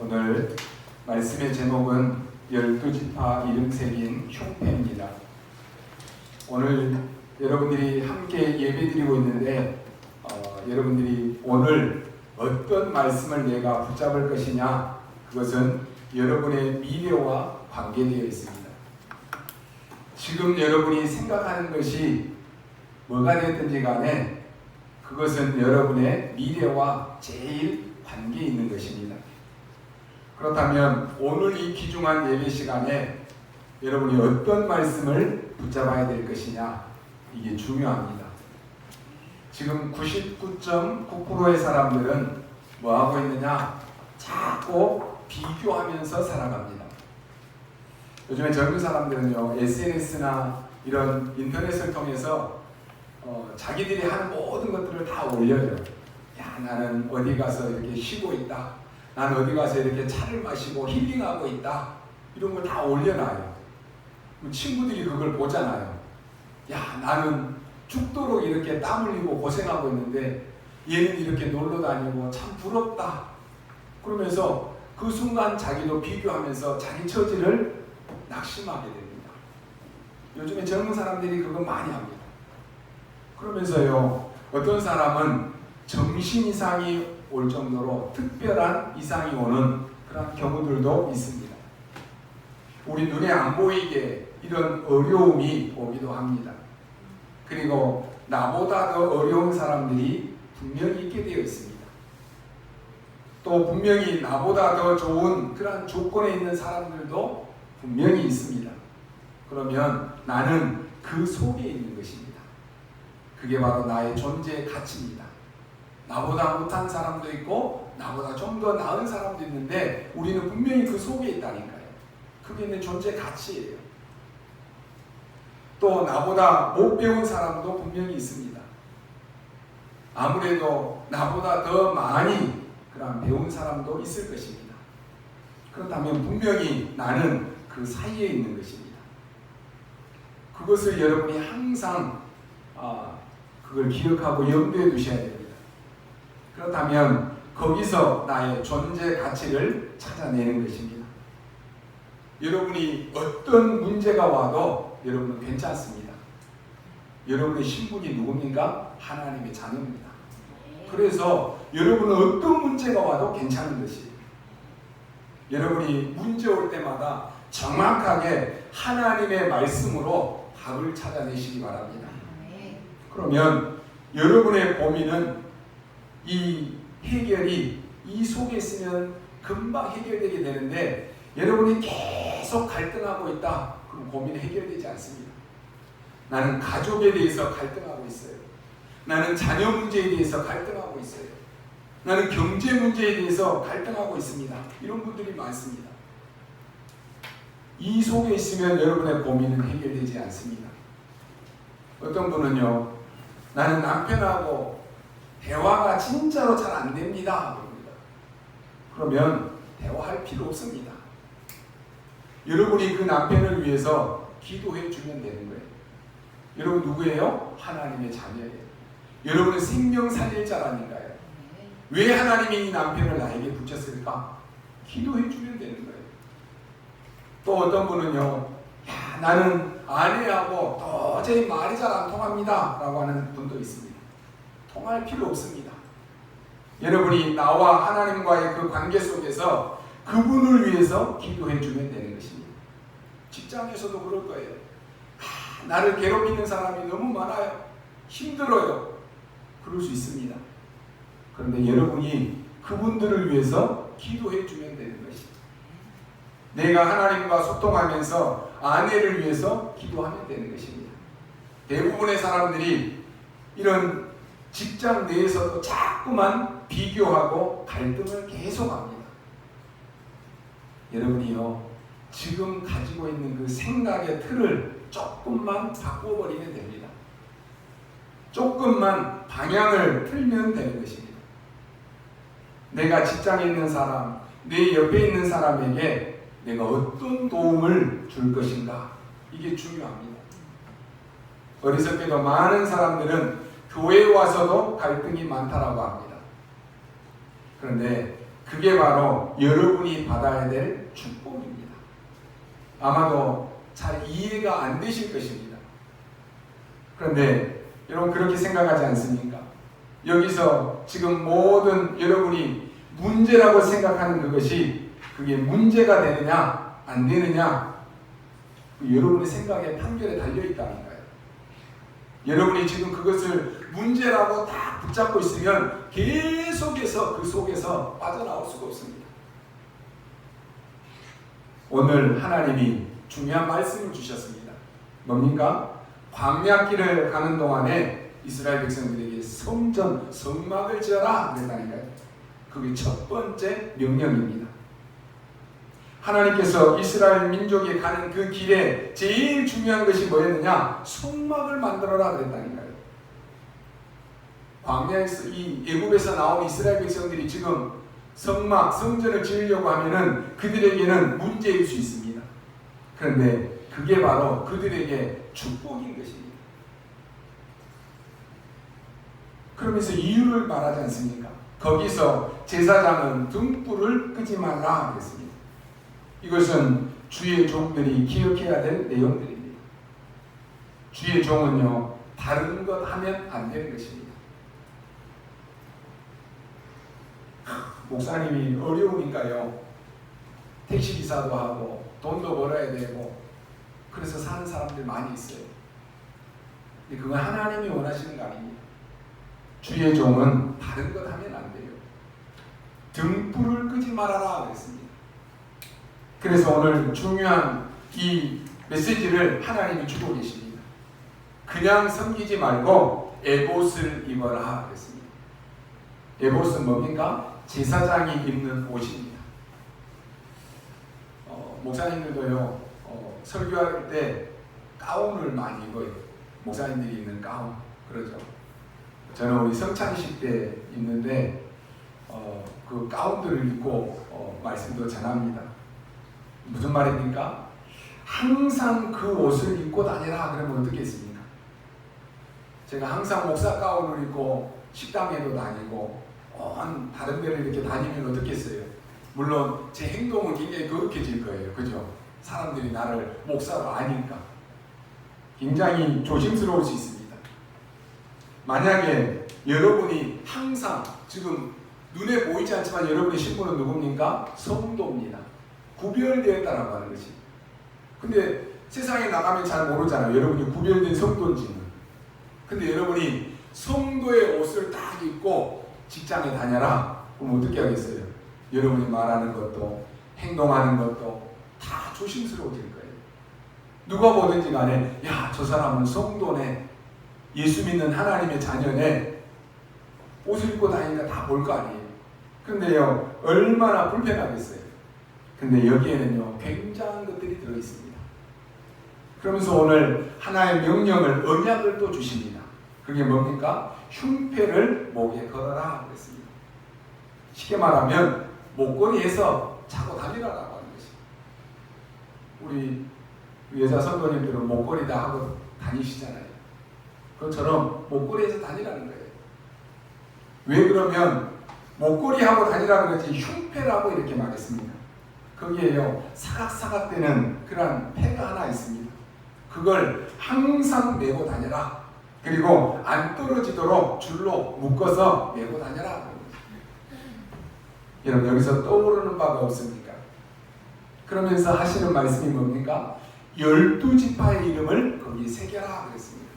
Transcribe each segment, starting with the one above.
오늘 말씀의 제목은 12지파 이름 새긴 흉패입니다. 오늘 여러분들이 함께 예배드리고 있는데 여러분들이 오늘 어떤 말씀을 내가 붙잡을 것이냐, 그것은 여러분의 미래와 관계되어 있습니다. 지금 여러분이 생각하는 것이 뭐가 되었든지 간에 그것은 여러분의 미래와 제일 관계 있는 것입니다. 그렇다면 오늘 이 귀중한 예배 시간에 여러분이 어떤 말씀을 붙잡아야 될 것이냐, 이게 중요합니다. 지금 99.9%의 사람들은 뭐하고 있느냐? 자꾸 비교하면서 살아갑니다. 요즘에 젊은 사람들은요, SNS나 이런 인터넷을 통해서 자기들이 하는 모든 것들을 다 올려요. 야, 나는 어디 가서 이렇게 쉬고 있다. 난 어디 가서 이렇게 차를 마시고 힐링하고 있다. 이런 걸 다 올려놔요. 친구들이 그걸 보잖아요. 야, 나는 죽도록 이렇게 땀 흘리고 고생하고 있는데 얘는 이렇게 놀러 다니고 참 부럽다. 그러면서 그 순간 자기도 비교하면서 자기 처지를 낙심하게 됩니다. 요즘에 젊은 사람들이 그거 많이 합니다. 그러면서요, 어떤 사람은 정신 이상이 올 정도로 특별한 이상이 오는 그런 경우들도 있습니다. 우리 눈에 안 보이게 이런 어려움이 오기도 합니다. 그리고 나보다 더 어려운 사람들이 분명히 있게 되어 있습니다. 또 분명히 나보다 더 좋은 그런 조건에 있는 사람들도 분명히 있습니다. 그러면 나는 그 속에 있는 것입니다. 그게 바로 나의 존재의 가치입니다. 나보다 못한 사람도 있고 나보다 좀 더 나은 사람도 있는데 우리는 분명히 그 속에 있다니까요. 그게 내 존재의 가치예요. 또 나보다 못 배운 사람도 분명히 있습니다. 아무래도 나보다 더 많이 그런 배운 사람도 있을 것입니다. 그렇다면 분명히 나는 그 사이에 있는 것입니다. 그것을 여러분이 항상 그걸 기억하고 염두에 두셔야 됩니다. 그렇다면 거기서 나의 존재 가치를 찾아내는 것입니다. 여러분이 어떤 문제가 와도 여러분은 괜찮습니다. 여러분의 신분이 누굽니까? 하나님의 자녀입니다. 그래서 여러분은 어떤 문제가 와도 괜찮은 것이에요. 여러분이 문제 올 때마다 정확하게 하나님의 말씀으로 답을 찾아내시기 바랍니다. 그러면 여러분의 고민은 이 해결이 이 속에 있으면 금방 해결되게 되는데 여러분이 계속 갈등하고 있다. 그럼 고민이 해결되지 않습니다. 나는 가족에 대해서 갈등하고 있어요. 나는 자녀 문제에 대해서 갈등하고 있어요. 나는 경제 문제에 대해서 갈등하고 있습니다. 이런 분들이 많습니다. 이 속에 있으면 여러분의 고민은 해결되지 않습니다. 어떤 분은요, 나는 남편하고 대화가 진짜로 잘 안 됩니다. 그러면 대화할 필요 없습니다. 여러분이 그 남편을 위해서 기도해 주면 되는 거예요. 여러분 누구예요? 하나님의 자녀예요. 여러분은 생명 살릴 자라니까요. 왜 하나님이 이 남편을 나에게 붙였을까? 기도해 주면 되는 거예요. 또 어떤 분은요, 야, 나는 아내하고 도저히 말이 잘 안 통합니다. 라고 하는 분도 있습니다. 통할 필요 없습니다. 여러분이 나와 하나님과의 그 관계 속에서 그분을 위해서 기도해 주면 되는 것입니다. 직장에서도 그럴 거예요. 나를 괴롭히는 사람이 너무 많아요. 힘들어요. 그럴 수 있습니다. 그런데 여러분이 그분들을 위해서 기도해 주면 되는 것입니다. 내가 하나님과 소통하면서 아내를 위해서 기도하면 되는 것입니다. 대부분의 사람들이 이런 직장 내에서도 자꾸만 비교하고 갈등을 계속합니다. 여러분이요, 지금 가지고 있는 그 생각의 틀을 조금만 바꿔버리면 됩니다. 조금만 방향을 틀면 되는 것입니다. 내가 직장에 있는 사람, 내 옆에 있는 사람에게 내가 어떤 도움을 줄 것인가, 이게 중요합니다. 어리석게도 많은 사람들은 교회에 와서도 갈등이 많다라고 합니다. 그런데 그게 바로 여러분이 받아야 될 축복입니다. 아마도 잘 이해가 안 되실 것입니다. 그런데 여러분 그렇게 생각하지 않습니까? 여기서 지금 모든 여러분이 문제라고 생각하는 그것이 그게 문제가 되느냐 안 되느냐 여러분의 생각에 판결에 달려있다는 거예요. 여러분이 지금 그것을 문제라고 다 붙잡고 있으면 계속해서 그 속에서 빠져나올 수가 없습니다. 오늘 하나님이 중요한 말씀을 주셨습니다. 뭡니까? 광야길을 가는 동안에 이스라엘 백성들에게 성막을 지어라 그랬다니까요. 그게 첫 번째 명령입니다. 하나님께서 이스라엘 민족이 가는 그 길에 제일 중요한 것이 뭐였느냐? 성막을 만들어라 그랬다니까요. 광야에서 이 애굽에서 나온 이스라엘 백성들이 지금 성전을 지으려고 하면은 그들에게는 문제일 수 있습니다. 그런데 그게 바로 그들에게 축복인 것입니다. 그러면서 이유를 말하지 않습니까? 거기서 제사장은 등불을 끄지 말라 그랬습니다. 이것은 주의 종들이 기억해야 될 내용들입니다. 주의 종은요, 다른 것 하면 안 되는 것입니다. 목사님이 어려우니까요, 택시기사도 하고 돈도 벌어야 되고 그래서 사는 사람들 많이 있어요. 근데 그건 하나님이 원하시는 거 아닙니다. 주의 종은 다른 것 하면 안 돼요. 등불을 끄지 말아라 그랬습니다. 그래서 오늘 중요한 이 메시지를 하나님이 주고 계십니다. 그냥 섬기지 말고 에봇을 입어라 그랬습니다. 에봇은 뭡니까? 제사장이 입는 옷입니다. 목사님들도요, 설교할 때 가운을 많이 입어요. 목사님들이 입는 가운, 그러죠. 저는 우리 성찬식 때 입는데 그 가운들을 입고 말씀도 전합니다. 무슨 말입니까? 항상 그 옷을 입고 다니라 그러면 어떻겠습니까? 제가 항상 목사 가운을 입고 식당에도 다니고 다른 데를 이렇게 다니면 어떻겠어요? 물론 제 행동은 굉장히 거룩해질 거예요. 그죠? 사람들이 나를 목사로 아니까 굉장히 조심스러울 수 있습니다. 만약에 여러분이 항상 지금 눈에 보이지 않지만 여러분의 신분은 누굽니까? 성도입니다. 구별되었다라고 하는 것이. 근데 세상에 나가면 잘 모르잖아요. 여러분이 구별된 성도인지는. 근데 여러분이 성도의 옷을 딱 입고 직장에 다녀라. 그럼 어떻게 하겠어요? 여러분이 말하는 것도 행동하는 것도 다 조심스러워질 거예요. 누가 보든지 간에 야, 저 사람은 성도네. 예수 믿는 하나님의 자녀네. 옷을 입고 다니니까 다 볼 거 아니에요. 근데요, 얼마나 불편하겠어요. 근데 여기에는요, 굉장한 것들이 들어있습니다. 그러면서 오늘 하나의 명령을, 언약을 또 주십니다. 그게 뭡니까? 흉패를 목에 걸어라 그랬습니다. 쉽게 말하면 목걸이에서 차고 다니라라고 하는 것입니다. 우리 여자 성도님들은 목걸이 다 하고 다니시잖아요. 그것처럼 목걸이에서 다니라는 거예요. 왜 그러면 목걸이 하고 다니라 그러지 흉패라고 이렇게 말했습니다. 거기에요, 사각사각 되는 그런 패가 하나 있습니다. 그걸 항상 메고 다녀라. 그리고 안 떨어지도록 줄로 묶어서 메고 다녀라. 여러분 여기서 떠오르는 바가 없습니까? 그러면서 하시는 말씀이 뭡니까? 12지파의 이름을 거기에 새겨라 그랬습니다.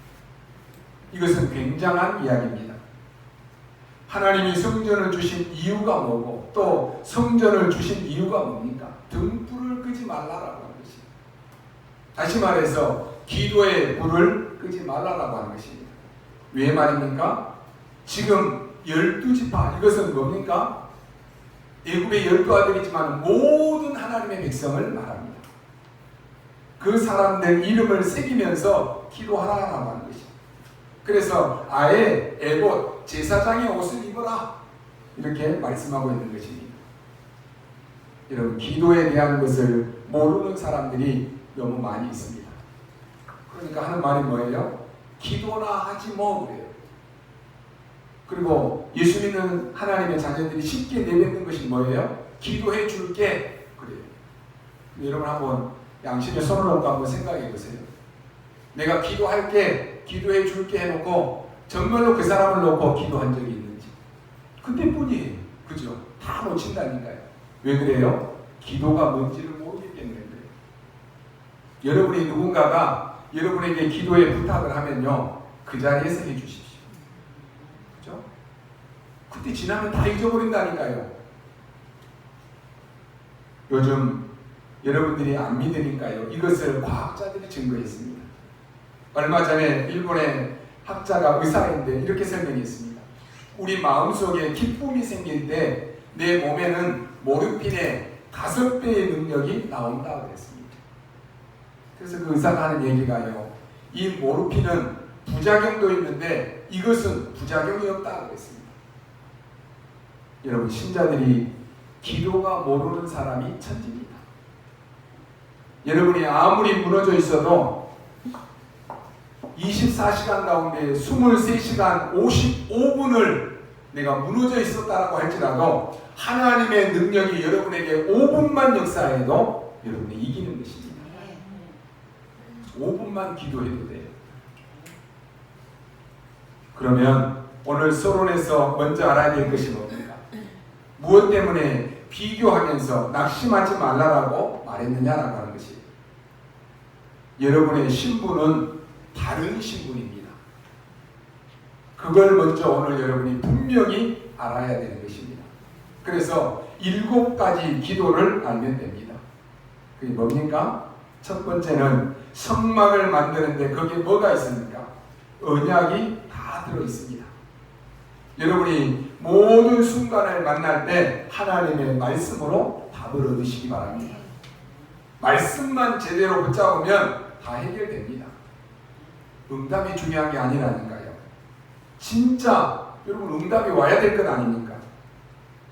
이것은 굉장한 이야기입니다. 하나님이 성전을 주신 이유가 뭐고 또 성전을 주신 이유가 뭡니까? 등불을 끄지 말라라고 하는 것입니다. 다시 말해서 기도의 불을 끄지 말라라고 하는 것입니다. 왜 말입니까? 지금 12지파 이것은 뭡니까? 애굽의 12아들이지만 모든 하나님의 백성을 말합니다. 그 사람들 이름을 새기면서 기도하라라고 하는 것입니다. 그래서 아예 에봇 제사장의 옷을 입어라 이렇게 말씀하고 있는 것입니다. 여러분 기도에 대한 것을 모르는 사람들이 너무 많이 있습니다. 그러니까 하는 말이 뭐예요? 기도나 하지 뭐 그래요. 그리고 예수 믿는 하나님의 자녀들이 쉽게 내뱉는 것이 뭐예요? 기도해 줄게. 그래요. 여러분 한번 양심에 손을 얹고 한번 생각해 보세요. 내가 기도할게, 기도해 줄게 해놓고 정말로 그 사람을 놓고 기도한 적이 있는지. 그때뿐이에요. 그죠? 다 놓친다니까요. 왜 그래요? 기도가 뭔지를 모르기 때문에 그래요. 여러분이 누군가가 여러분에게 기도에 부탁을 하면요, 그 자리에서 해주십시오. 그죠? 그때 지나면 다 잊어버린다니까요. 요즘 여러분들이 안 믿으니까요, 이것을 과학자들이 증거했습니다. 얼마 전에 일본의 학자가 의사인데 이렇게 설명했습니다. 우리 마음속에 기쁨이 생길 때 내 몸에는 모르핀의 5배의 능력이 나온다고 그랬습니다. 그래서 그 의사가 하는 얘기가요, 이 모르핀은 부작용도 있는데 이것은 부작용이 없다고 그랬습니다. 여러분, 신자들이 기도가 모르는 사람이 천지입니다. 여러분이 아무리 무너져 있어도 24시간 가운데 23시간 55분을 내가 무너져 있었다라고 할지라도 하나님의 능력이 여러분에게 5분만 역사해도 여러분이 이기는 것입니다. 5분만 기도해도 돼요. 그러면 오늘 서론에서 먼저 알아야 될 것이 뭡니까? 무엇 때문에 비교하면서 낙심하지 말라라고 말했느냐라고 하는 것이에요. 여러분의 신분은 다른 신분입니다. 그걸 먼저 오늘 여러분이 분명히 알아야 되는 것입니다. 그래서 7가지 기도를 알면 됩니다. 그게 뭡니까? 첫 번째는 성막을 만드는데 거기에 뭐가 있습니까? 언약이 다 들어있습니다. 여러분이 모든 순간을 만날 때 하나님의 말씀으로 답을 얻으시기 바랍니다. 말씀만 제대로 붙잡으면 다 해결됩니다. 응답이 중요한 게 아니라니까요. 진짜 여러분 응답이 와야 될 것 아닙니까?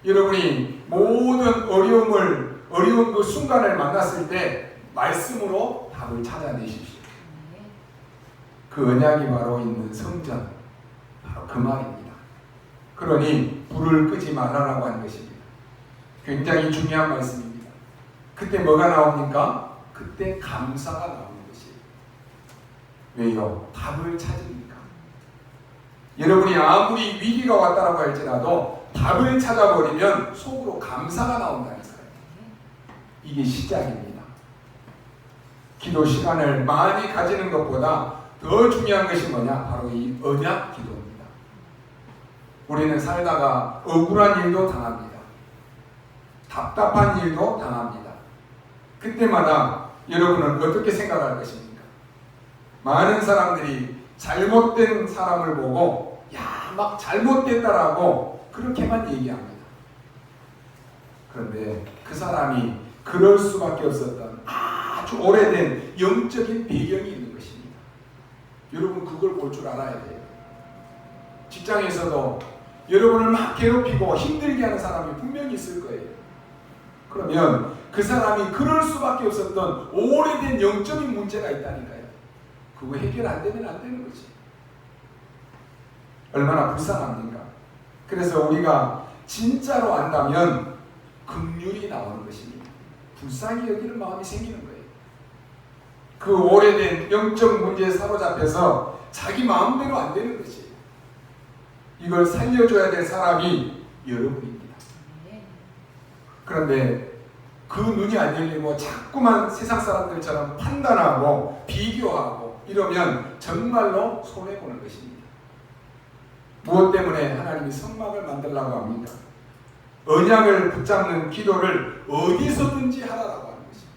여러분이 모든 어려운 그 순간을 만났을 때 말씀으로 답을 찾아내십시오. 그 언약이 바로 있는 성전, 바로 그 말입니다. 그러니 불을 끄지 말라라고 하는 것입니다. 굉장히 중요한 말씀입니다. 그때 뭐가 나옵니까? 그때 감사가 나오는 것이에요. 왜요? 답을 찾으니까. 여러분이 아무리 위기가 왔다라고 할지라도 답을 찾아버리면 속으로 감사가 나온다니까요. 이게 시작입니다. 기도 시간을 많이 가지는 것보다 더 중요한 것이 뭐냐? 바로 이 언약 기도입니다. 우리는 살다가 억울한 일도 당합니다. 답답한 일도 당합니다. 그때마다 여러분은 어떻게 생각할 것입니까? 많은 사람들이 잘못된 사람을 보고 막 잘못됐다라고 그렇게만 얘기합니다. 그런데 그 사람이 그럴 수밖에 없었던 아주 오래된 영적인 배경이 있는 것입니다. 여러분 그걸 볼 줄 알아야 돼요. 직장에서도 여러분을 막 괴롭히고 힘들게 하는 사람이 분명히 있을 거예요. 그러면 그 사람이 그럴 수밖에 없었던 오래된 영적인 문제가 있다니까요. 그거 해결 안 되면 안 되는 거지. 얼마나 불쌍합니까? 그래서 우리가 진짜로 안다면 긍휼이 나오는 것입니다. 불쌍히 여기는 마음이 생기는 거예요. 그 오래된 영적 문제에 사로잡혀서 자기 마음대로 안 되는 것이에요. 이걸 살려줘야 될 사람이 여러분입니다. 그런데 그 눈이 안 열리고 자꾸만 세상 사람들처럼 판단하고 비교하고 이러면 정말로 손해보는 것입니다. 무엇 때문에 하나님이 성막을 만들라고 합니까? 언약을 붙잡는 기도를 어디서든지 하라라고 하는 것입니다.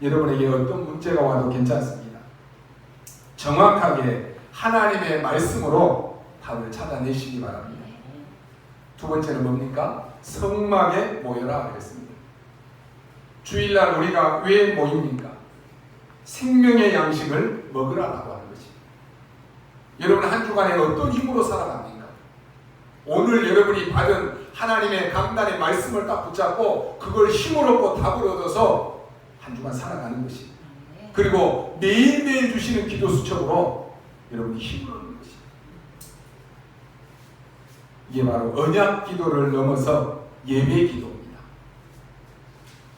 여러분에게 어떤 문제가 와도 괜찮습니다. 정확하게 하나님의 말씀으로 답을 찾아내시기 바랍니다. 두 번째는 뭡니까? 성막에 모여라 그랬습니다. 주일날 우리가 왜 모입니까? 생명의 양식을 먹으라라고 하는 것입니다. 여러분 한 주간에 어떤 힘으로 살아갑니까? 오늘 여러분이 받은 하나님의 강단의 말씀을 딱 붙잡고 그걸 힘을 얻고 답을 얻어서 한 주간 살아가는 것입니다. 그리고 매일매일 주시는 기도 수첩으로 여러분이 힘을 얻는 것입니다. 이게 바로 언약 기도를 넘어서 예배 기도입니다.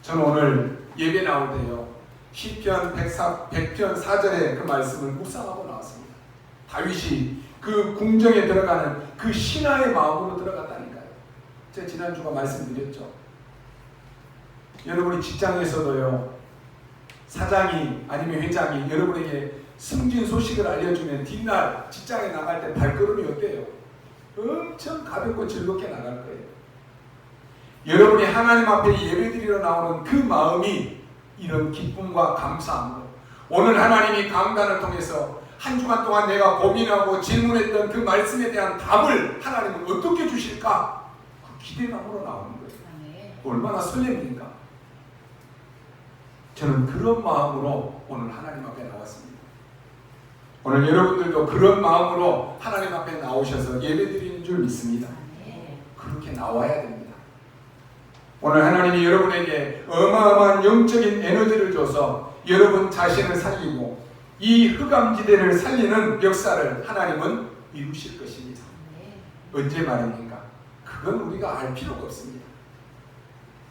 저는 오늘 예배 나올 때요, 시편 100편 4절의 그 말씀을 묵상하고 나왔습니다. 다윗이 그 궁정에 들어가는 그 신하의 마음으로 들어갔다니까요. 제가 지난주가 말씀드렸죠. 여러분이 직장에서도요, 사장이 아니면 회장이 여러분에게 승진 소식을 알려주면 뒷날 직장에 나갈 때 발걸음이 어때요? 엄청 가볍고 즐겁게 나갈 거예요. 여러분이 하나님 앞에 예배드리러 나오는 그 마음이 이런 기쁨과 감사함으로, 오늘 하나님이 강단을 통해서 한 주간 동안 내가 고민하고 질문했던 그 말씀에 대한 답을 하나님은 어떻게 주실까? 그 기대감으로 나오는 거예요. 얼마나 설렙니까? 저는 그런 마음으로 오늘 하나님 앞에 나왔습니다. 오늘 여러분들도 그런 마음으로 하나님 앞에 나오셔서 예배드리는 줄 믿습니다. 그렇게 나와야 됩니다. 오늘 하나님이 여러분에게 어마어마한 영적인 에너지를 줘서 여러분 자신을 살리고 이 흑암지대를 살리는 역사를 하나님은 이루실 것입니다. 언제 말입니까? 그건 우리가 알 필요가 없습니다.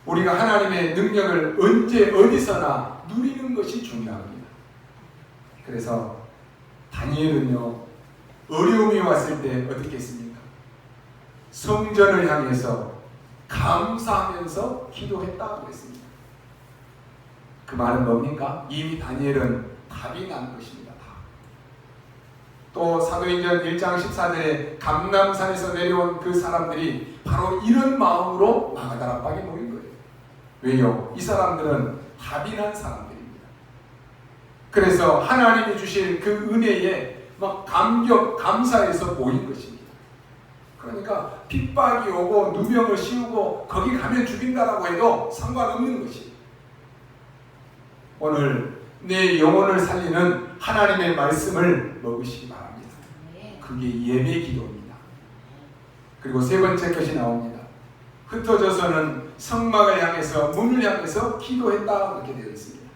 우리가 하나님의 능력을 언제 어디서나 누리는 것이 중요합니다. 그래서 다니엘은요, 어려움이 왔을 때 어떻게 했습니까? 성전을 향해서 감사하면서 기도했다고 했습니다. 그 말은 뭡니까? 이미 다니엘은 답이 난 것입니다. 또 사도행전 1장 14절에 감람산에서 내려온 그 사람들이 바로 이런 마음으로 마가다락방에 모인 거예요. 왜요? 이 사람들은 답이 난 사람들입니다. 그래서 하나님이 주신 그 은혜에 막 감격, 감사해서 모인 것입니다. 그러니까 핍박이 오고 누명을 씌우고 거기 가면 죽인다라고 해도 상관없는 것이, 오늘 내 영혼을 살리는 하나님의 말씀을 먹으시기 바랍니다. 그게 예배 기도입니다. 그리고 세 번째 것이 나옵니다. 흩어져서는 성막을 향해서, 문을 향해서 기도했다, 이렇게 되어 있습니다.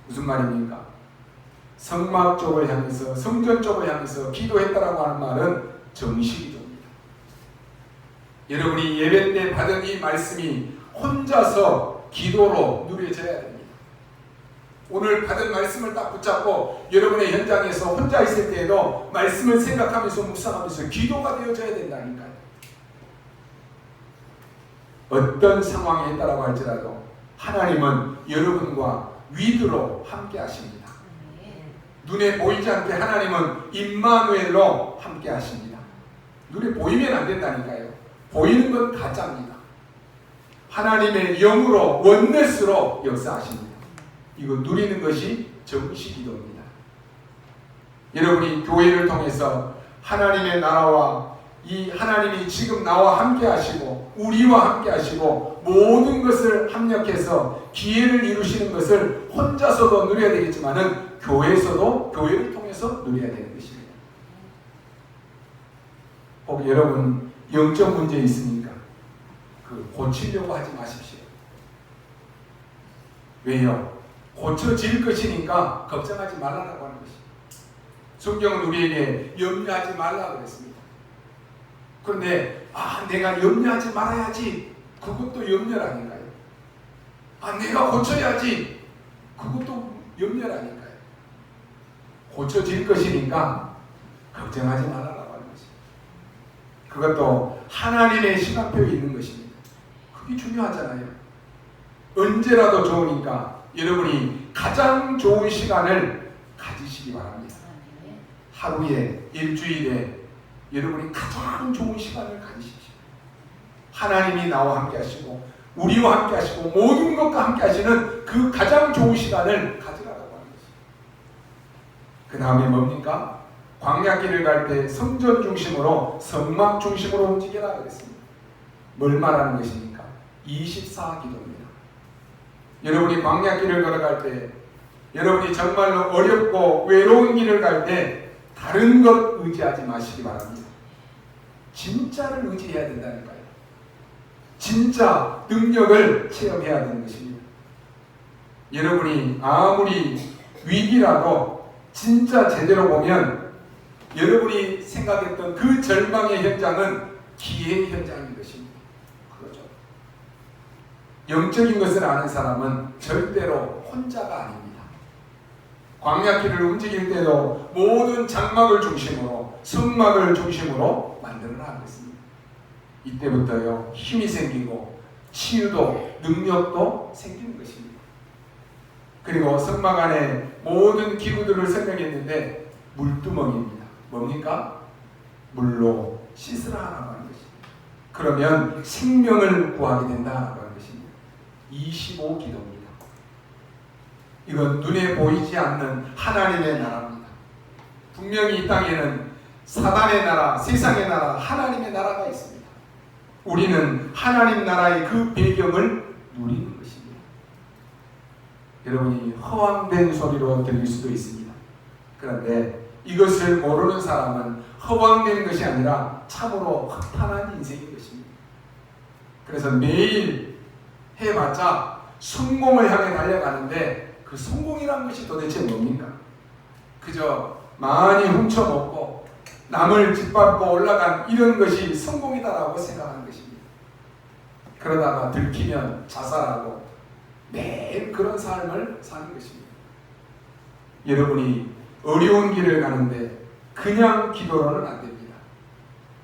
무슨 말입니까? 성막 쪽을 향해서, 성전 쪽을 향해서 기도했다라고 하는 말은 정식기도입니다. 여러분이 예배 때 받은 이 말씀이 혼자서 기도로 누려져야 됩니다. 오늘 받은 말씀을 딱 붙잡고 여러분의 현장에서 혼자 있을 때에도 말씀을 생각하면서 묵상하면서 기도가 되어져야 된다니까요. 어떤 상황에 있다라고 할지라도 하나님은 여러분과 위드로 함께 하십니다. 눈에 보이지 않게 하나님은 임마누엘로 함께 하십니다. 눈에 보이면 안 된다니까요. 보이는 건 가짜입니다. 하나님의 영으로, 원넷으로 역사하십니다. 이거 누리는 것이 정식기도입니다. 여러분이 교회를 통해서 하나님의 나라와 이 하나님이 지금 나와 함께 하시고 우리와 함께 하시고 모든 것을 합력해서 기회를 이루시는 것을 혼자서도 누려야 되겠지만은 교회에서도 교회를 통해서 누려야 되는 것입니다. 혹 여러분 영적 문제 있으니까 고치려고 하지 마십시오. 왜요? 고쳐질 것이니까 걱정하지 말라고 하는 것입니다. 성경은 우리에게 염려하지 말라고 그랬습니다. 그런데 내가 염려하지 말아야지, 그것도 염려라니까요. 내가 고쳐야지, 그것도 염려라니까요. 고쳐질 것이니까 걱정하지 말라고 하는 것입니다. 그것도 하나님의 시간표에 있는 것입니다. 그게 중요하잖아요. 언제라도 좋으니까 여러분이 가장 좋은 시간을 가지시기 바랍니다. 하루에, 일주일에 여러분이 가장 좋은 시간을 가지십시오. 하나님이 나와 함께 하시고 우리와 함께 하시고 모든 것과 함께 하시는 그 가장 좋은 시간을 가지라고 하는 것입니다. 그 다음에 뭡니까? 광야길을 갈 때 성전 중심으로, 성막 중심으로 움직여라 그랬습니다. 뭘 말하는 것입니까? 24기도입니다. 여러분이 광야길을 걸어갈 때, 여러분이 정말로 어렵고 외로운 길을 갈 때 다른 것 의지하지 마시기 바랍니다. 진짜를 의지해야 된다니까요. 진짜 능력을 체험해야 되는 것입니다. 여러분이 아무리 위기라도 진짜 제대로 보면 여러분이 생각했던 그 절망의 현장은 기회의 현장인 것입니다. 그렇죠. 영적인 것을 아는 사람은 절대로 혼자가 아닙니다. 광야길을 움직일 때도 모든 장막을 중심으로 성막을 중심으로 만들어나가고 있습니다. 이때부터요 힘이 생기고 치유도 능력도 생기는 것입니다. 그리고 성막 안에 모든 기구들을 설명했는데 물두멍입니다. 뭡니까? 물로 씻으라라고 하는 것입니다. 그러면 생명을 구하게 된다라고 하는 것입니다. 25기도입니다. 이건 눈에 보이지 않는 하나님의 나라입니다. 분명히 이 땅에는 사단의 나라, 세상의 나라, 하나님의 나라가 있습니다. 우리는 하나님 나라의 그 배경을 누리는 것입니다. 여러분이 허황된 소리로 들릴 수도 있습니다. 그런데 이것을 모르는 사람은 허황된 것이 아니라 참으로 허탄한 인생인 것입니다. 그래서 매일 해봤자 성공을 향해 달려가는데 그 성공이란 것이 도대체 뭡니까? 그저 많이 훔쳐먹고 남을 짓밟고 올라간 이런 것이 성공이다라고 생각하는 것입니다. 그러다가 들키면 자살하고 매일 그런 삶을 사는 것입니다. 여러분이 어려운 길을 가는데 그냥 기도로는 안 됩니다.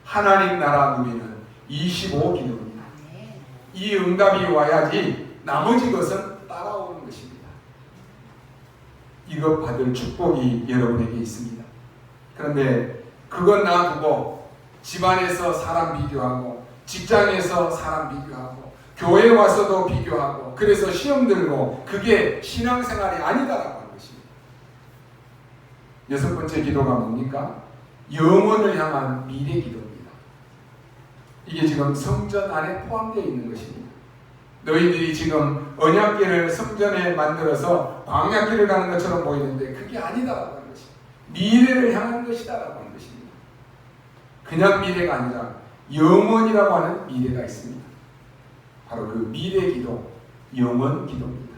하나님 나라 누리는 25기도입니다. 이 응답이 와야지 나머지 것은 따라오는 것입니다. 이것 받을 축복이 여러분에게 있습니다. 그런데 그건 놔두고 집안에서 사람 비교하고 직장에서 사람 비교하고 교회 와서도 비교하고 그래서 시험 들고 그게 신앙생활이 아니다라고 하는 것입니다. 여섯 번째 기도가 뭡니까? 영혼을 향한 미래 기도입니다. 이게 지금 성전 안에 포함되어 있는 것입니다. 너희들이 지금 언약궤를 성전에 만들어서 광야길을 가는 것처럼 보이는데 그게 아니다라고 하는 것입니다. 미래를 향한 것이다라고 하는 것입니다. 그냥 미래가 아니라 영원이라고 하는 미래가 있습니다. 바로 그 미래 기도, 영원 기도입니다.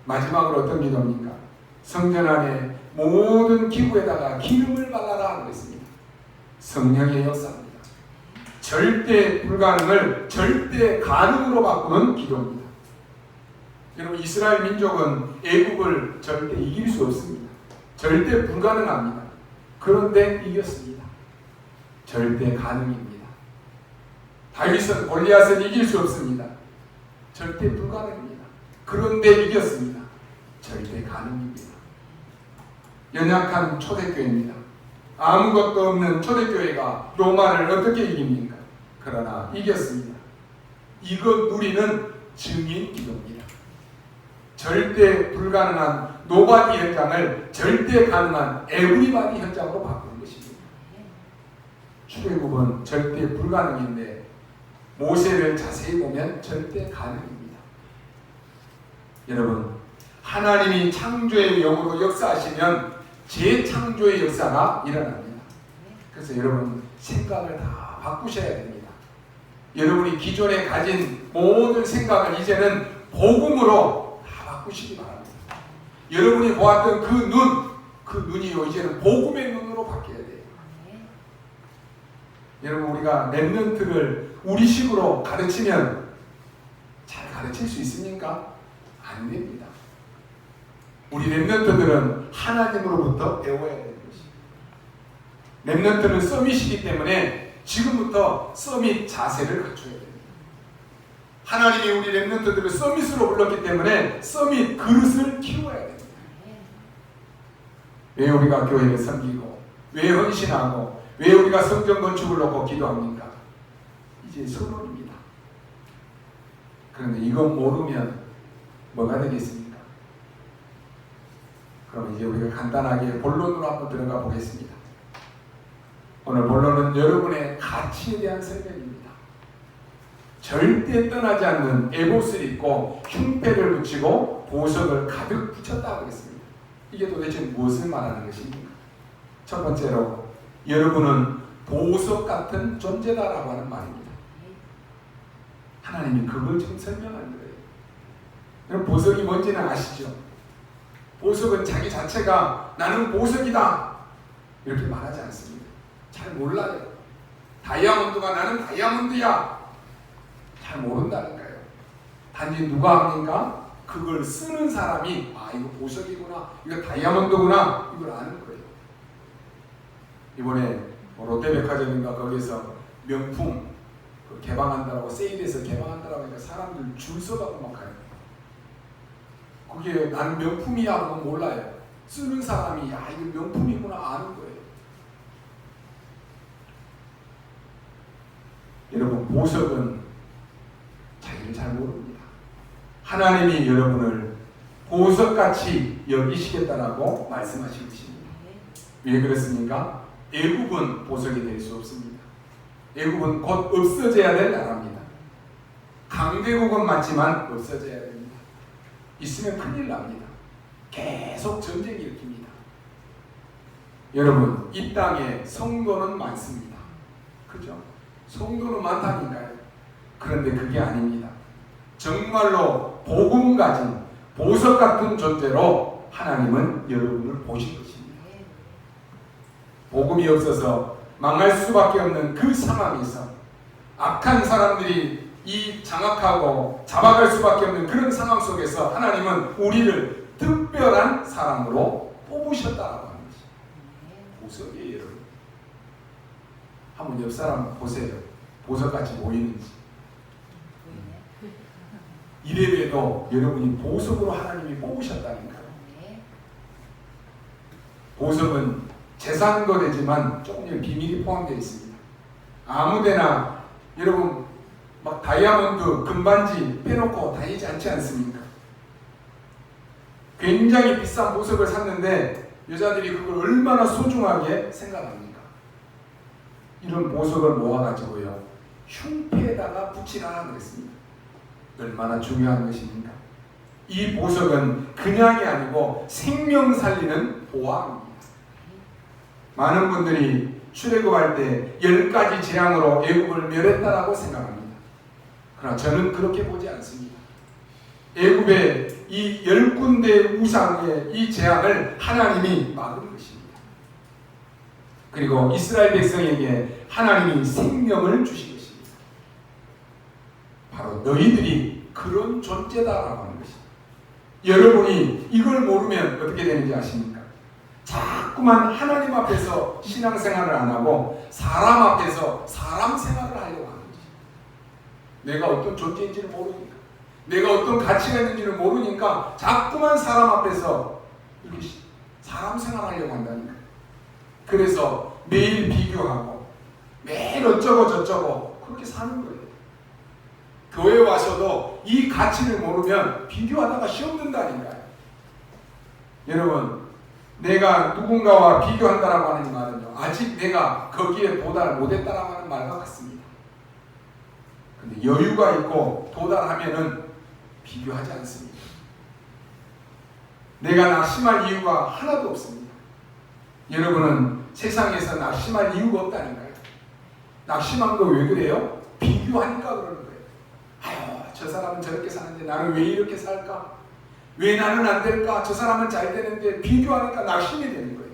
마지막으로 어떤 기도입니까? 성전 안에 모든 기구에다가 기름을 발라라 하고 있습니다. 성령의 역사입니다. 절대 불가능을 절대 가능으로 바꾸는 기도입니다. 여러분 이스라엘 민족은 애국을 절대 이길 수 없습니다. 절대 불가능합니다. 그런데 이겼습니다. 절대 가능입니다. 다윗은 골리앗을 이길 수 없습니다. 절대 불가능입니다. 그런데 이겼습니다. 절대 가능입니다. 연약한 초대교회입니다. 아무것도 없는 초대교회가 로마를 어떻게 이깁니까? 그러나 이겼습니다. 이것 우리는 증인 기도입니다. 절대 불가능한 노바디 현장을 절대 가능한 에브리바디 현장으로 바꾸는 것입니다. 출애굽은 절대 불가능인데 모세를 자세히 보면 절대 가능입니다. 여러분 하나님이 창조의 영으로 역사하시면 재창조의 역사가 일어납니다. 그래서 여러분 생각을 다 바꾸셔야 됩니다. 여러분이 기존에 가진 모든 생각을 이제는 복음으로 다 바꾸시기 바랍니다. 여러분이 보았던 그 눈이요 이제는 복음의 눈으로 바뀌어야 돼요. 여러분 우리가 랩런트를 우리식으로 가르치면 잘 가르칠 수 있습니까? 안 됩니다. 우리 랩런트들은 하나님으로부터 배워야 되는 것입니다. 랩런트는 서밋이기 때문에 지금부터 서밋 자세를 갖춰야 됩니다. 하나님이 우리 랩런트들을 서밋으로 불렀기 때문에 서밋 그릇을 키워야 됩니다. 왜 우리가 교회를 섬기고 왜 헌신하고 왜 우리가 성전 건축을 놓고 기도합니까? 이제 서론입니다. 그런데 이거 모르면 뭐가 되겠습니까? 그럼 이제 우리가 간단하게 본론으로 한번 들어가 보겠습니다. 오늘 본론은 여러분의 가치에 대한 설명입니다. 절대 떠나지 않는 에봇을 입고 흉패를 붙이고 보석을 가득 붙였다고 했습니다. 이게 도대체 무엇을 말하는 것입니까? 첫 번째로 여러분은 보석 같은 존재다라고 하는 말입니다. 하나님이 그걸 지금 설명하는 거예요. 여러분 보석이 뭔지는 아시죠? 보석은 자기 자체가 나는 보석이다 이렇게 말하지 않습니다. 잘 몰라요. 다이아몬드가 나는 다이아몬드야. 잘 모른다는 거예요. 단지 누가 합니까? 그걸 쓰는 사람이 이거 보석이구나, 이거 다이아몬드구나, 이걸 아는 거예요. 이번에 롯데백화점인가 거기서 명품 개방한다라고, 세일해서 개방한다라고 하니까 사람들 줄 서가고 막 가요. 그게 나는 명품이야 그건 몰라요. 쓰는 사람이 이거 명품이구나 아는 거예요. 여러분, 보석은 자기를 잘 모릅니다. 하나님이 여러분을 보석같이 여기시겠다라고 말씀하신 것입니다. 왜 그렇습니까? 애굽은 보석이 될 수 없습니다. 애굽은 곧 없어져야 될 나라입니다. 강대국은 맞지만 없어져야 됩니다. 있으면 큰일 납니다. 계속 전쟁 일으킵니다. 여러분, 이 땅에 성도는 많습니다. 그죠? 성도는 많다니까요. 그런데 그게 아닙니다. 정말로 복음 가진 보석 같은 존재로 하나님은 여러분을 보신 것입니다. 복음이 없어서 망할 수밖에 없는 그 상황에서 악한 사람들이 이 장악하고 잡아갈 수밖에 없는 그런 상황 속에서 하나님은 우리를 특별한 사람으로 뽑으셨다라고 하는 것입니다. 보석이에요, 여러분. 한번 옆 사람 보세요. 보석같이 보이는지. 이래봬도 여러분이 보석으로 하나님이 뽑으셨다니까요. 보석은 재산도 되지만 조금 비밀이 포함되어 있습니다. 아무데나 여러분 막 다이아몬드, 금반지 빼놓고 다니지 않지 않습니까? 굉장히 비싼 보석을 샀는데 여자들이 그걸 얼마나 소중하게 생각합니까? 이런 보석을 모아가지고요, 흉패에다가 붙이라 그랬습니다. 얼마나 중요한 것입니까? 이 보석은 그냥이 아니고 생명 살리는 보화입니다. 많은 분들이 출애굽할 때 10가지 재앙으로 애굽을 멸했다라고 생각합니다. 그러나 저는 그렇게 보지 않습니다. 애굽의 이 10군데 우상의 이 재앙을 하나님이 막은 것입니다. 그리고 이스라엘 백성에게 하나님이 생명을 주신 것입니다. 바로 너희들이 그런 존재다라고 하는 것입니다. 여러분이 이걸 모르면 어떻게 되는지 아십니까? 자꾸만 하나님 앞에서 신앙생활을 안 하고 사람 앞에서 사람 생활을 하려고 하는 거지. 내가 어떤 존재인지를 모르니까, 내가 어떤 가치가 있는지를 모르니까 자꾸만 사람 앞에서 이렇게 사람 생활하려고 한다니까. 그래서 매일 비교하고 매일 어쩌고 저쩌고 그렇게 사는 거예요. 교회 와서도 이 가치를 모르면 비교하다가 시험 든다니까요. 여러분, 내가 누군가와 비교한다라고 하는 말은요, 아직 내가 거기에 도달 못했다라고 하는 말과 같습니다. 근데 여유가 있고 도달하면은 비교하지 않습니다. 내가 낙심할 이유가 하나도 없습니다. 여러분은 세상에서 낙심할 이유가 없다니까요. 낙심한 거 왜 그래요? 비교하니까 그러는 거예요. 아유, 저 사람은 저렇게 사는데 나는 왜 이렇게 살까? 왜 나는 안 될까? 저 사람은 잘 되는데 비교하니까 낙심이 되는 거예요.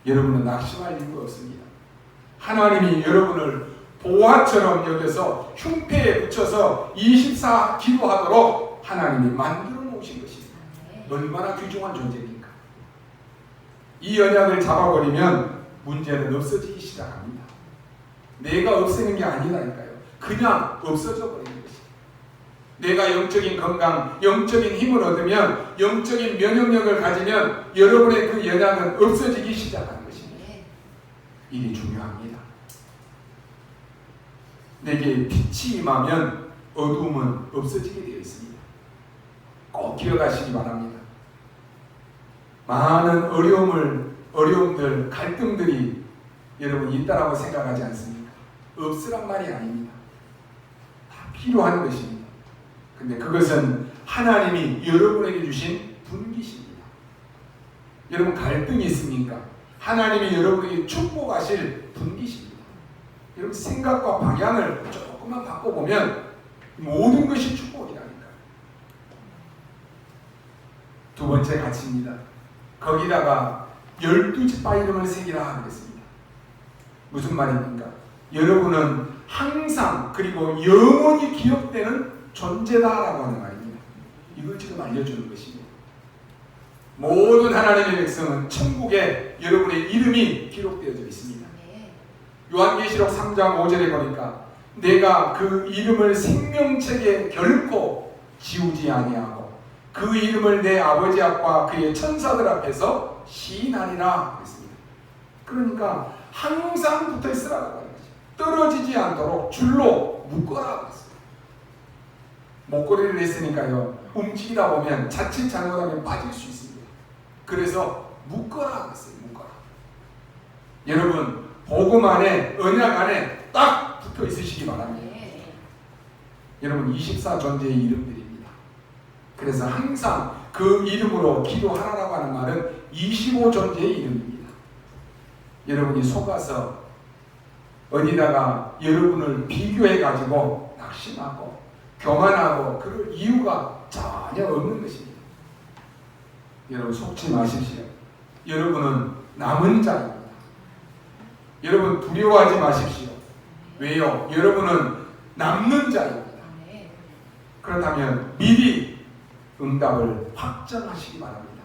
여러분은 낙심할 이유가 없습니다. 하나님이 여러분을 보화처럼 여겨서 흉패에 붙여서 24 기도하도록 하나님이 만들어 놓으신 것입니다. 얼마나 귀중한 존재입니까? 이 언약을 잡아버리면 문제는 없어지기 시작합니다. 내가 없애는 게 아니라니까요. 그냥 없어져 버리는 것입니다. 내가 영적인 건강, 영적인 힘을 얻으면, 영적인 면역력을 가지면 여러분의 그 연약은 없어지기 시작하는 것입니다. 이게 중요합니다. 내게 빛이 임하면 어두움은 없어지게 되어 있습니다. 꼭 기억하시기 바랍니다. 많은 어려움들, 갈등들이 여러분 있다라고 생각하지 않습니까? 없으란 말이 아닙니다. 다 필요한 것입니다. 근데 그것은 하나님이 여러분에게 주신 분기십니다. 여러분, 갈등이 있습니까? 하나님이 여러분에게 축복하실 분기십니다. 여러분, 생각과 방향을 조금만 바꿔보면 모든 것이 축복이라니까. 두 번째 가치입니다. 거기다가 12지파 이름을 새기라 하겠습니다. 무슨 말입니까? 여러분은 항상 그리고 영원히 기억되는 존재다라고 하는 말입니다. 이걸 지금 알려주는 것입니다. 모든 하나님의 백성은 천국에 여러분의 이름이 기록되어져 있습니다. 요한계시록 3장 5절에 보니까 내가 그 이름을 생명책에 결코 지우지 아니하고 그 이름을 내 아버지 앞과 그의 천사들 앞에서 시인하리라 했습니다. 그러니까 항상 붙어 있으라고 하는 거죠. 떨어지지 않도록 줄로 묶어라 했습니다. 목걸이를 냈으니까요, 움직이다 보면 자칫 잘못하면 빠질 수 있습니다. 그래서 묶어라 했어요. 묶어라. 여러분, 복음 안에, 언약 안에 딱 붙어 있으시기 바랍니다. 여러분, 24존재의 이름들입니다. 그래서 항상 그 이름으로 기도하라고 하는 말은 25존재의 이름입니다. 여러분이 속아서 어디다가 여러분을 비교해가지고 낙심하고 교만하고 그럴 이유가 전혀 없는 것입니다. 여러분, 속지 마십시오. 여러분은 남은 자입니다. 여러분, 두려워하지 마십시오. 왜요? 여러분은 남는 자입니다. 그렇다면 미리 응답을 확정하시기 바랍니다.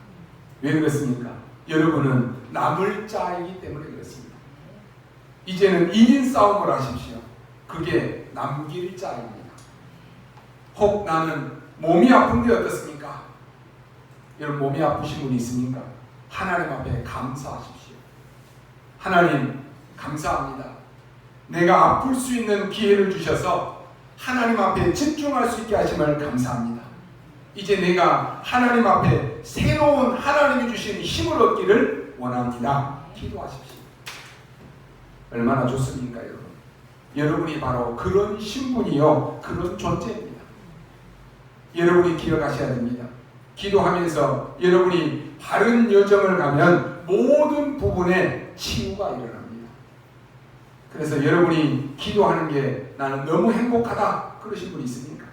왜 그렇습니까? 여러분은 남을 자이기 때문에 그렇습니다. 이제는 1인 싸움을 하십시오. 그게 남길 자입니다. 혹 나는 몸이 아픈데 어떻습니까? 여러분, 몸이 아프신 분이 있습니까? 하나님 앞에 감사하십시오. 하나님 감사합니다. 내가 아플 수 있는 기회를 주셔서 하나님 앞에 집중할 수 있게 하심을 감사합니다. 이제 내가 하나님 앞에 새로운 하나님이 주신 힘을 얻기를 원합니다. 기도하십시오. 얼마나 좋습니까, 여러분? 여러분이 바로 그런 신분이요, 그런 존재입니다. 여러분이 기억하셔야 됩니다. 기도하면서 여러분이 바른 여정을 가면 모든 부분에 치유가 일어납니다. 그래서 여러분이 기도하는 게 나는 너무 행복하다 그러신 분이 있습니까?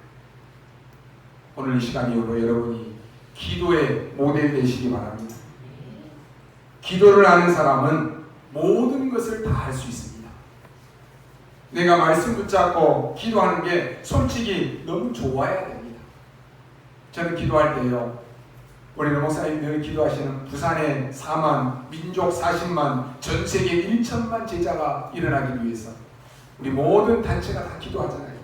오늘 이 시간 이후로 여러분이 기도의 모델 되시기 바랍니다. 기도를 하는 사람은 모든 것을 다 할 수 있습니다. 내가 말씀 붙잡고 기도하는 게 솔직히 너무 좋아야 됩니다. 저는 기도할 때요, 우리 목사님 늘 기도하시는 부산의 4만, 민족 40만, 전 세계 1천만 제자가 일어나기 위해서 우리 모든 단체가 다 기도하잖아요.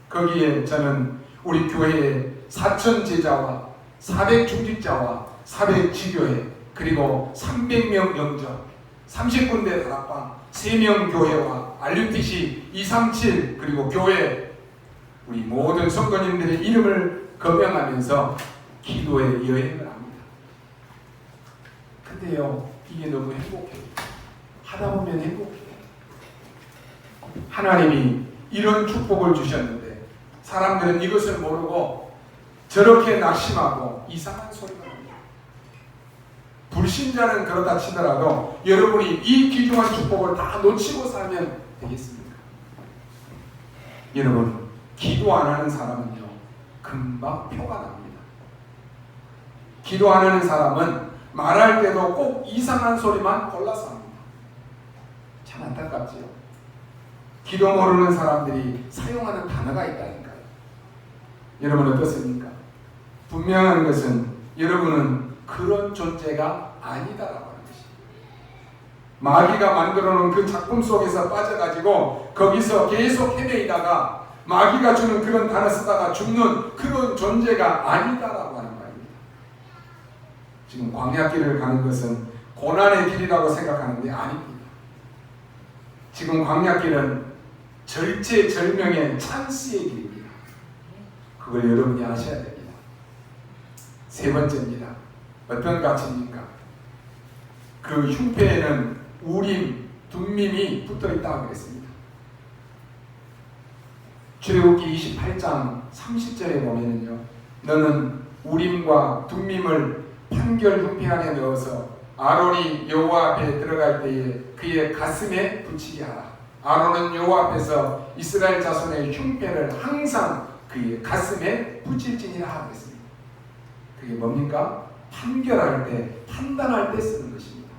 거기에 저는 우리 교회의 4천 제자와 400 중직자와 400 지교회, 그리고 300명 영접, 30군데 다락방, 3명 교회와 RUTC 237 그리고 교회, 우리 모든 성도님들의 이름을 거명하면서 기도의 여행을 합니다. 근데요, 이게 너무 행복해요. 하다 보면 행복해요. 하나님이 이런 축복을 주셨는데 사람들은 이것을 모르고 저렇게 낙심하고 이상한 소리가 납니다. 불신자는 그렇다 치더라도 여러분이 이 귀중한 축복을 다 놓치고 살면 되겠습니까? 여러분, 기도 안 하는 사람은요, 금방 표가 납니다. 기도 안 하는 사람은 말할 때도 꼭 이상한 소리만 골라서 합니다. 참 안타깝지요. 기도 모르는 사람들이 사용하는 단어가 있다니까요. 여러분 어떻습니까? 분명한 것은 여러분은 그런 존재가 아니다라고 하는 것입니다. 마귀가 만들어놓은 그 작품 속에서 빠져가지고 거기서 계속 헤매이다가 마귀가 주는 그런 단어 쓰다가 죽는 그런 존재가 아니다라고 하는 말입니다. 지금 광야길을 가는 것은 고난의 길이라고 생각하는데 아닙니다. 지금 광야길은 절체절명의 찬스의 길입니다. 그걸 여러분이 아셔야 됩니다. 세 번째입니다. 어떤 가치입니까? 그 흉패에는 우림, 둠밈이 붙어있다고 그랬습니다. 출애굽기 28장 30절에 보면은요, 너는 우림과 둠밈을 판결 흉패 안에 넣어서 아론이 여호와 앞에 들어갈 때에 그의 가슴에 붙이게 하라. 아론은 여호와 앞에서 이스라엘 자손의 흉패를 항상 그의 가슴에 붙일지니라 하고 있습니다. 그게 뭡니까? 판결할 때, 판단할 때 쓰는 것입니다.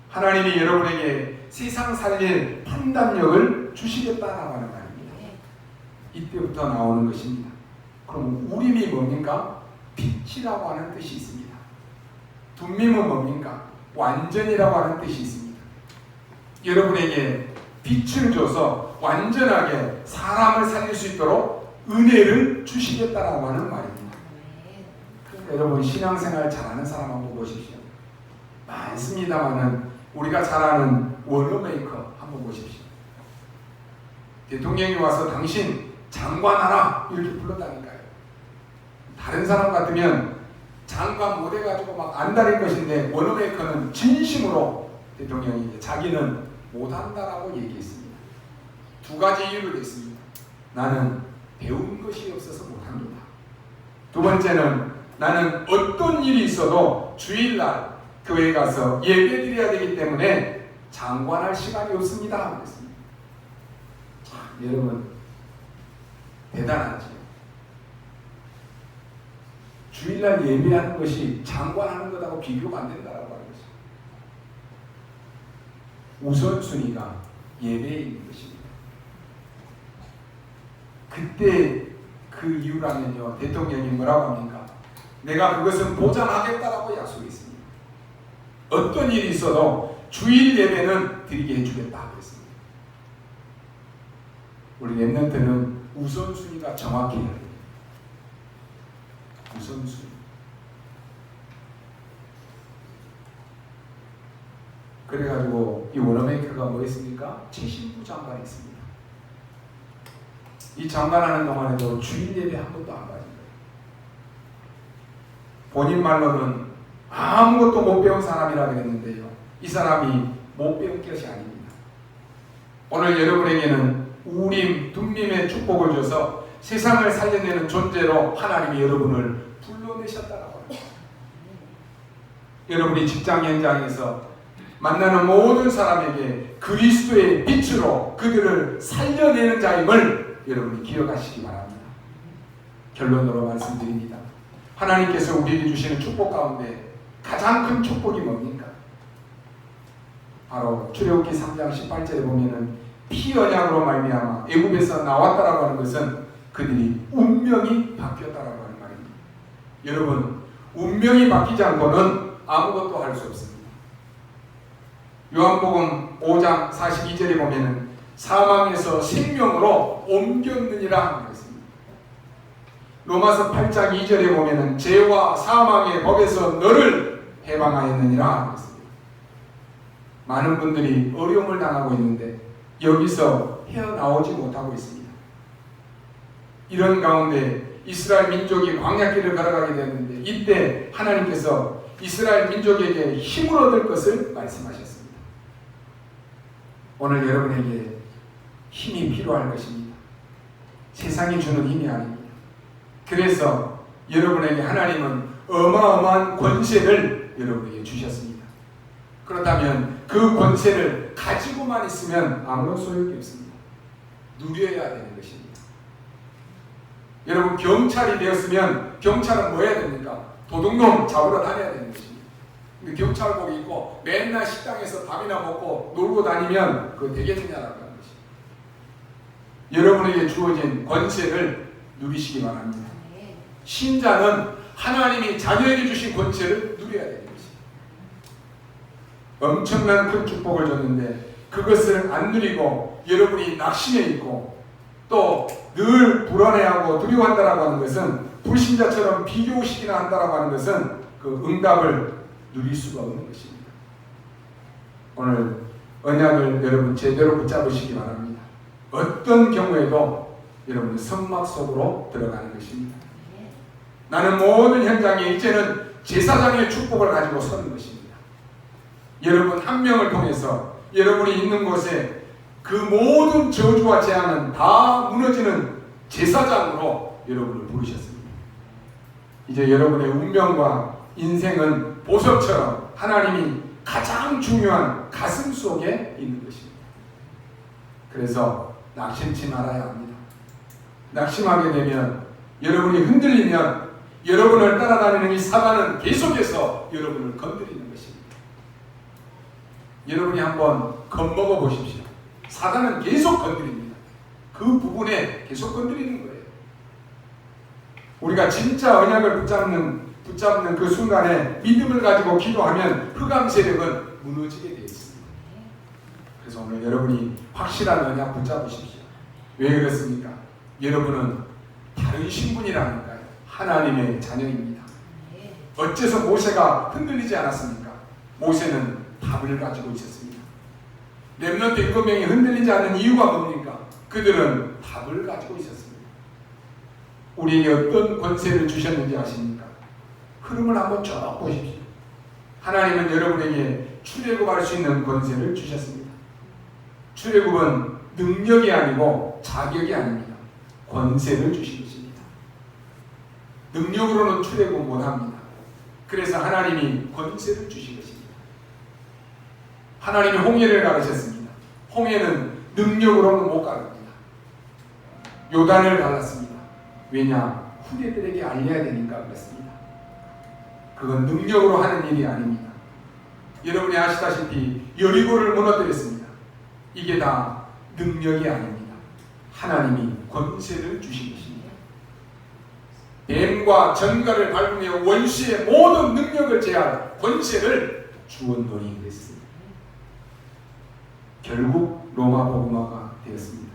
하나님이 여러분에게 세상 살릴 판단력을 주시겠다라고 하는 말입니다. 이때부터 나오는 것입니다. 그럼 우림이 뭡니까? 빛이라고 하는 뜻이 있습니다. 둠밈은 뭡니까? 완전이라고 하는 뜻이 있습니다. 여러분에게 빛을 줘서 완전하게 사람을 살릴 수 있도록 은혜를 주시겠다라고 하는 말입니다. 여러분 신앙생활 잘하는 사람 한번 보십시오. 많습니다만은 우리가 잘 아는 워너메이커 한번 보십시오. 대통령이 와서 당신 장관하라 이렇게 불렀다니까요. 다른 사람 같으면 장관 못해가지고 막 안달일 것인데 워너메이커는 진심으로 대통령이 자기는 못한다라고 얘기했습니다. 두 가지 이유를 냈습니다. 나는 배운 것이 없어서 못합니다. 두 번째는 나는 어떤 일이 있어도 주일날 교회에 가서 예배드려야 되기 때문에 장관할 시간이 없습니다. 그랬습니다. 자, 여러분 대단하죠. 주일날 예배하는 것이 장관하는 것하고 비교가 안 된다라고 하는 것입니다. 우선순위가 예배에 있는 것입니다. 그때 그 이유라면요, 대통령이 뭐라고 합니까? 내가 그것은 보장하겠다라고 약속했습니다. 어떤 일이 있어도 주일 예배는 드리게 해주겠다 그랬습니다. 우리 랩런트는 우선순위가 정확해야 돼요. 우선순위. 그래가지고 이 워너메이커가 뭐 했습니까? 재신부 장관이 있습니다. 이 장관하는 동안에도 주일 예배 한 번도 안 가진 거예요. 본인 말로는 아무것도 못 배운 사람이라 그랬는데요. 이 사람이 못 배운 것이 아닙니다. 오늘 여러분에게는 우림, 둠림의 축복을 줘서 세상을 살려내는 존재로 하나님이 여러분을 불러내셨다라고 합니다. 여러분이 직장 현장에서 만나는 모든 사람에게 그리스도의 빛으로 그들을 살려내는 자임을 여러분이 기억하시기 바랍니다. 결론으로 말씀드립니다. 하나님께서 우리에게 주시는 축복 가운데 가장 큰 축복이 뭡니까? 바로 출애굽기 3장 18절에 보면은 피 언약으로 말미암아 애굽에서 나왔다라고 하는 것은 그들이 운명이 바뀌었다라고 하는 말입니다. 여러분, 운명이 바뀌지 않고는 아무것도 할 수 없습니다. 요한복음 5장 42절에 보면은 사망에서 생명으로 옮겼느니라 그랬습니다. 로마서 8장 2절에 보면은 죄와 사망의 법에서 너를 해방하였느니라 그랬습니다. 많은 분들이 어려움을 당하고 있는데 여기서 헤어나오지 못하고 있습니다. 이런 가운데 이스라엘 민족이 광야길을 걸어가게 되었는데 이때 하나님께서 이스라엘 민족에게 힘을 얻을 것을 말씀하셨습니다. 오늘 여러분에게 힘이 필요할 것입니다. 세상이 주는 힘이 아닙니다. 그래서 여러분에게 하나님은 어마어마한 권세를 여러분에게 주셨습니다. 그렇다면 그 권세를 가지고만 있으면 아무런 소용이 없습니다. 누려야 되는 것입니다. 여러분, 경찰이 되었으면 경찰은 뭐 해야 됩니까? 도둑놈 잡으러 다녀야 되는 것입니다. 근데 경찰복 입고 맨날 식당에서 밥이나 먹고 놀고 다니면 그거 되겠느냐라고 하는 것입니다. 여러분에게 주어진 권세를 누리시기 바랍니다. 신자는 하나님이 자녀에게 주신 권세를 누려야 되는 것입니다. 엄청난 큰 축복을 줬는데 그것을 안 누리고 여러분이 낙심해 있고 또 늘 불안해하고 두려워한다라고 하는 것은 불신자처럼 비교시키나 한다라고 하는 것은 그 응답을 누릴 수가 없는 것입니다. 오늘 언약을 여러분 제대로 붙잡으시기 바랍니다. 어떤 경우에도 여러분은 성막 속으로 들어가는 것입니다. 나는 모든 현장에 이제는 제사장의 축복을 가지고 서는 것입니다. 여러분 한 명을 통해서 여러분이 있는 곳에 그 모든 저주와 재앙은 다 무너지는 제사장으로 여러분을 부르셨습니다. 이제 여러분의 운명과 인생은 보석처럼 하나님이 가장 중요한 가슴 속에 있는 것입니다. 그래서 낙심치 말아야 합니다. 낙심하게 되면 여러분이 흔들리면 여러분을 따라다니는 이 사단은 계속해서 여러분을 건드리는 것입니다. 여러분이 한번 겁먹어 보십시오. 사단은 계속 건드립니다. 그 부분에 계속 건드리는 거예요. 우리가 진짜 언약을 붙잡는 그 순간에 믿음을 가지고 기도하면 흑암 세력은 무너지게 되어 있습니다. 그래서 오늘 여러분이 확실한 언약 붙잡으십시오. 왜 그렇습니까? 여러분은 다른 신분이라니까요. 하나님의 자녀입니다. 어째서 모세가 흔들리지 않았습니까? 모세는 답을 가지고 있었습니다. 렘넌트 7명이 흔들리지 않는 이유가 뭡니까? 그들은 답을 가지고 있었습니다. 우리에게 어떤 권세를 주셨는지 아십니까? 흐름을 한번 쭉 보십시오. 하나님은 여러분에게 출애굽할 수 있는 권세를 주셨습니다. 출애굽은 능력이 아니고 자격이 아닙니다. 권세를 주신 것입니다. 능력으로는 출애굽 못합니다. 그래서 하나님이 권세를 주신 것입니다. 하나님이 홍해를 가르쳤습니다. 홍해는 능력으로는 못 가릅니다. 요단을 갈랐습니다. 왜냐? 후대들에게 알려야 되니까 그렇습니다. 그건 능력으로 하는 일이 아닙니다. 여러분이 아시다시피 여리고를 무너뜨렸습니다. 이게 다 능력이 아닙니다. 하나님이 권세를 주신 것입니다. 뱀과 전갈을 밟으며 원수의 모든 능력을 제할 권세를 주었노니 그랬습니다. 결국 로마 복음화가 되었습니다.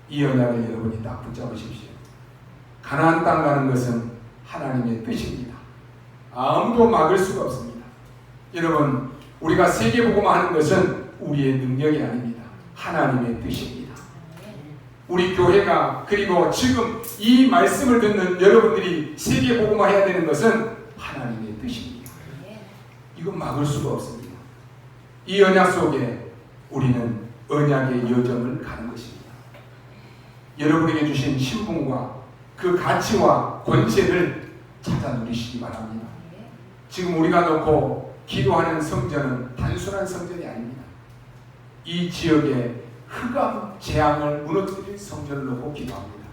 이 언약을 여러분이 딱 붙잡으십시오. 가나안 땅 가는 것은 하나님의 뜻입니다. 아무도 막을 수가 없습니다. 여러분, 우리가 세계복음화 하는 것은 우리의 능력이 아닙니다. 하나님의 뜻입니다. 우리 교회가 그리고 지금 이 말씀을 듣는 여러분들이 세계복음화 해야 되는 것은 하나님의 뜻입니다. 이건 막을 수가 없습니다. 이 언약 속에 우리는 언약의 여정을 가는 것입니다. 여러분에게 주신 신분과 그 가치와 권세를 찾아 누리시기 바랍니다. 지금 우리가 놓고 기도하는 성전은 단순한 성전이 아닙니다. 이 지역의 흑암 재앙을 무너뜨릴 성전을 놓고 기도합니다.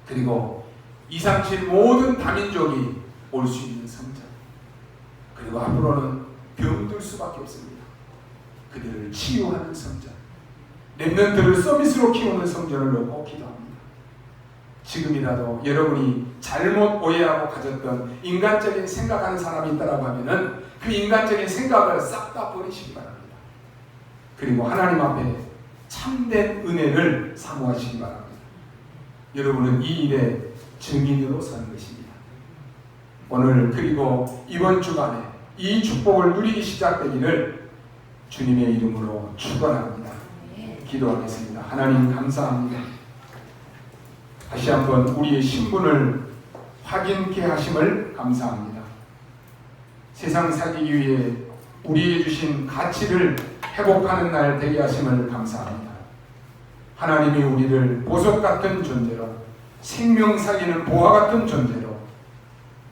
그리고 237 모든 다민족이 올 수 있는 성전, 그리고 앞으로는 병들 수밖에 없습니다. 그들을 치유하는 성전, 렘넌트를 서비스로 키우는 성전을 놓고 기도합니다. 지금이라도 여러분이 잘못 오해하고 가졌던 인간적인 생각하는 사람이 있다고 하면은 그 인간적인 생각을 싹 다 버리시기 바랍니다. 그리고 하나님 앞에 참된 은혜를 사모하시기 바랍니다. 여러분은 이 일의 증인으로 서는 것입니다. 오늘 그리고 이번 주간에 이 축복을 누리기 시작되기를 주님의 이름으로 축원합니다. 기도하겠습니다. 하나님 감사합니다. 다시 한번 우리의 신분을 확인케 하심을 감사합니다. 세상 살기 위해 우리에게 주신 가치를 회복하는 날 되게 하심을 감사합니다. 하나님이 우리를 보석 같은 존재로, 생명 살리는 보화 같은 존재로,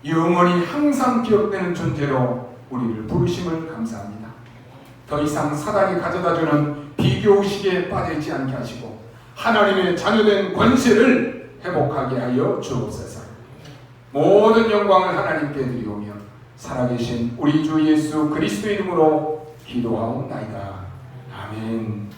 영원히 항상 기억되는 존재로 우리를 부르심을 감사합니다. 더 이상 사단이 가져다주는 비교의식에 빠져있지 않게 하시고 하나님의 자녀된 권세를 회복하게 하여 주옵소서. 모든 영광을 하나님께 드리오며 살아계신 우리 주 예수 그리스도 이름으로 기도하옵나이다. 아멘.